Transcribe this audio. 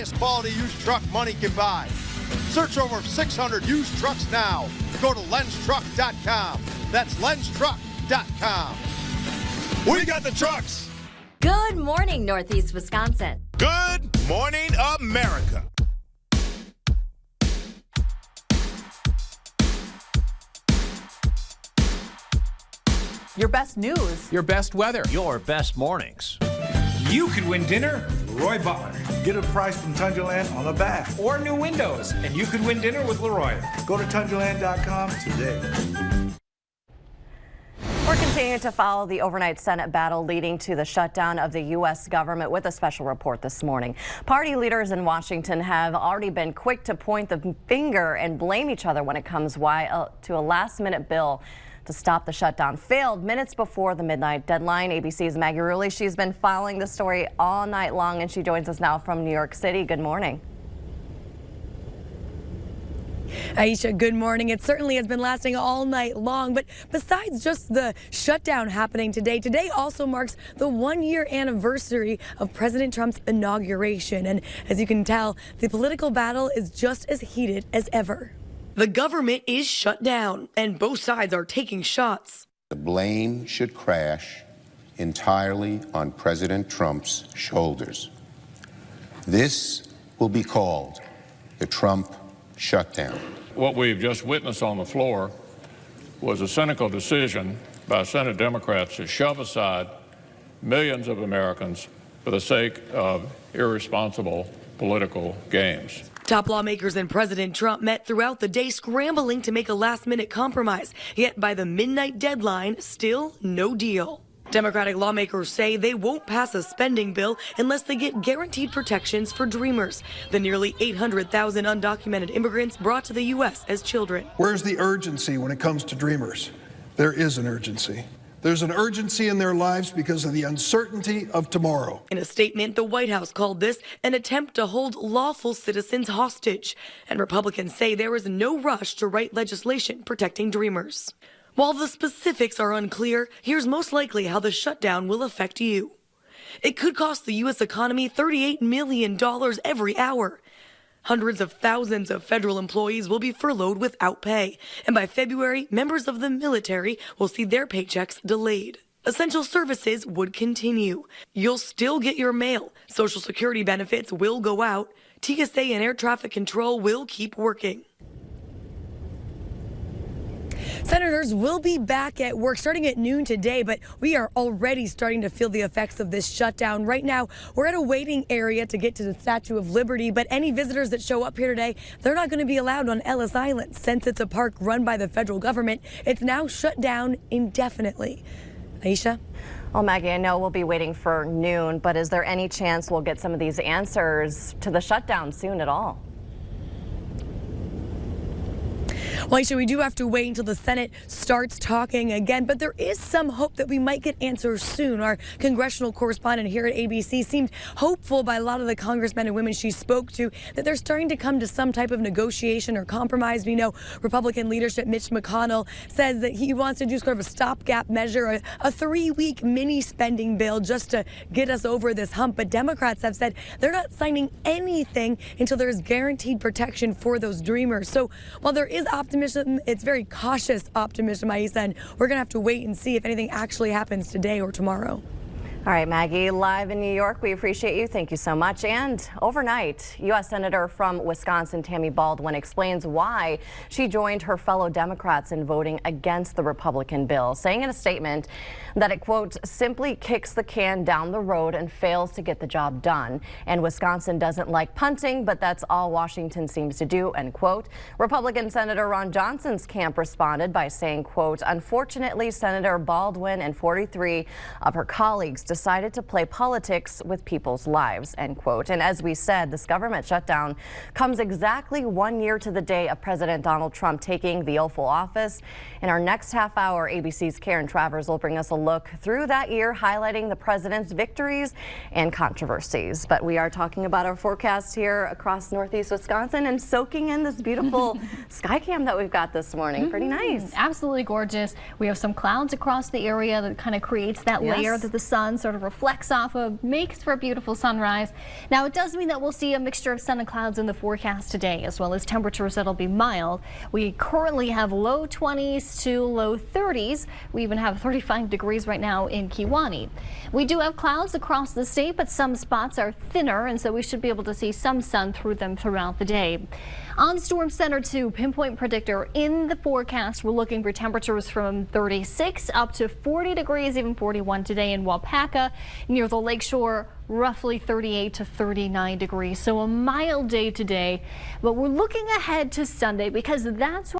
highest quality used truck money can buy. Search over 600 used trucks now. Go to lenstruck.com. That's lenstruck.com. We got the trucks. Good morning, Northeast Wisconsin. Good morning, America. Your best news. Your best weather. Your best mornings. You could win dinner with Leroy Butler. Get a price from Tundraland on a bath. Or new windows, and you could win dinner with Leroy. Go to Tundraland.com today. We're continuing to follow the overnight Senate battle leading to the shutdown of the U.S. government with a special report this morning. Party leaders in Washington have already been quick to point the finger and blame each other when it comes to a last-minute bill to stop the shutdown. Failed minutes before the midnight deadline. ABC's Maggie Rulli, she's been following the story all night long, and she joins us now from New York City. Good morning. Aisha, good morning. It certainly has been lasting all night long, but besides just the shutdown happening today also marks the one-year anniversary of President Trump's inauguration. And as you can tell, the political battle is just as heated as ever. The government is shut down, and both sides are taking shots. The blame should crash entirely on President Trump's shoulders. This will be called the Trump shutdown. What we've just witnessed on the floor was a cynical decision by Senate Democrats to shove aside millions of Americans for the sake of irresponsible political games. Top lawmakers and President Trump met throughout the day scrambling to make a last-minute compromise. Yet by the midnight deadline, still no deal. Democratic lawmakers say they won't pass a spending bill unless they get guaranteed protections for dreamers, the nearly 800,000 undocumented immigrants brought to the U.S. as children. Where's the urgency when it comes to dreamers? There is an urgency. There's an urgency in their lives because of the uncertainty of tomorrow. In a statement, the White House called this an attempt to hold lawful citizens hostage. And Republicans say there is no rush to write legislation protecting dreamers. While the specifics are unclear, here's most likely how the shutdown will affect you. It could cost the U.S. economy $38 million every hour. Hundreds of thousands of federal employees will be furloughed without pay. And by February, members of the military will see their paychecks delayed. Essential services would continue. You'll still get your mail. Social Security benefits will go out. TSA and air traffic control will keep working. Senators will be back at work starting at noon today, but we are already starting to feel the effects of this shutdown. Right now, we're at a waiting area to get to the Statue of Liberty, but any visitors that show up here today, they're not going to be allowed on Ellis Island. Since it's a park run by the federal government, it's now shut down indefinitely. Aisha? Well, Maggie, I know we'll be waiting for noon, but is there any chance we'll get some of these answers to the shutdown soon at all? Well, Aisha, we do have to wait until the Senate starts talking again, but there is some hope that we might get answers soon. Our congressional correspondent here at ABC seemed hopeful by a lot of the congressmen and women she spoke to that they're starting to come to some type of negotiation or compromise. We know Republican leadership Mitch McConnell says that he wants to do sort of a stopgap measure, a 3-week mini spending bill just to get us over this hump. But Democrats have said they're not signing anything until there's guaranteed protection for those dreamers. So while there is optimism, it's very cautious optimism, Aisha, and we're going to have to wait and see if anything actually happens today or tomorrow. All right, Maggie, live in New York, we appreciate you. Thank you so much. And overnight, U.S. Senator from Wisconsin, Tammy Baldwin, explains why she joined her fellow Democrats in voting against the Republican bill, saying in a statement that it, quote, simply kicks the can down the road and fails to get the job done. And Wisconsin doesn't like punting, but that's all Washington seems to do, end quote. Republican Senator Ron Johnson's camp responded by saying, quote, unfortunately, Senator Baldwin and 43 of her colleagues decided to play politics with people's lives, end quote. And as we said, this government shutdown comes exactly 1 year to the day of President Donald Trump taking the oath of office. In our next half hour, ABC's Karen Travers will bring us a look through that year, highlighting the president's victories and controversies. But we are talking about our forecast here across Northeast Wisconsin and soaking in this beautiful sky cam that we've got this morning. Pretty nice. Absolutely gorgeous. We have some clouds across the area that kind of creates that layer that the sun's sort of reflects off of, makes for a beautiful sunrise. Now, it does mean that we'll see a mixture of sun and clouds in the forecast today, as well as temperatures that'll be mild. We currently have low 20s to low 30s. We even have 35 degrees right now in Kiwani. We do have clouds across the state, but some spots are thinner, and so we should be able to see some sun through them throughout the day. On Storm Center 2 pinpoint predictor in the forecast, we're looking for temperatures from 36 up to 40 degrees, even 41 today in Wapaka. Near the lakeshore, roughly 38 to 39 degrees. So a mild day today, but we're looking ahead to Sunday because that's